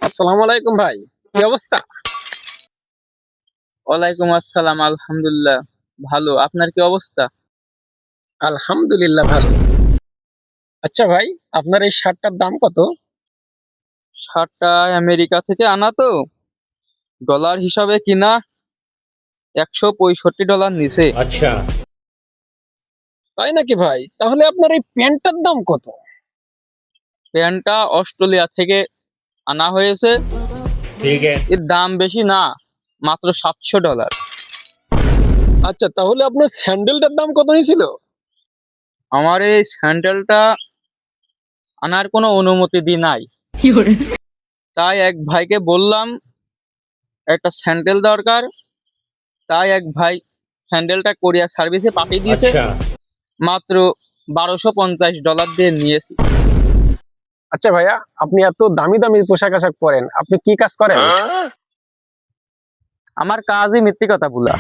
আসসালামু আলাইকুম ভাই, কি অবস্থা? ওয়ালাইকুম আসসালাম। আলহামদুলিল্লাহ ভালো। আপনার কি অবস্থা? আলহামদুলিল্লাহ ভালো। আচ্ছা ভাই, আপনার এই শার্টটার দাম কত? শার্টটা আমেরিকা থেকে আনা তো, ডলার হিসাবে কিনা $165 নিচে। अच्छा। তাই নাকি ভাই? তাহলে আপনার এই প্যান্টটার দাম কত? প্যান্টটা অস্ট্রেলিয়া থেকে আনা হয়েছে। ठीक है। এর দাম বেশি না, মাত্র $700। আচ্ছা, তাহলে আপনার স্যান্ডেলটার দাম কত নিয়েছিল? আমার এই স্যান্ডেলটা আনার কোনো অনুমতি নাই, তাই এক ভাইকে বললাম একটা স্যান্ডেল দরকার। তাই এক ভাই স্যান্ডেলটা কোরিয়ার সার্ভিসে পাঠিয়ে দিয়েছে। अच्छा। মাত্র $1250 দিয়ে নিয়েছি। আচ্ছা ভাইয়া, আপনি এত দামি দামি পোশাক আশাক পরেন, আপনি কি কাজ করেন? আমার কাজই মিথ্যে কথা বলা।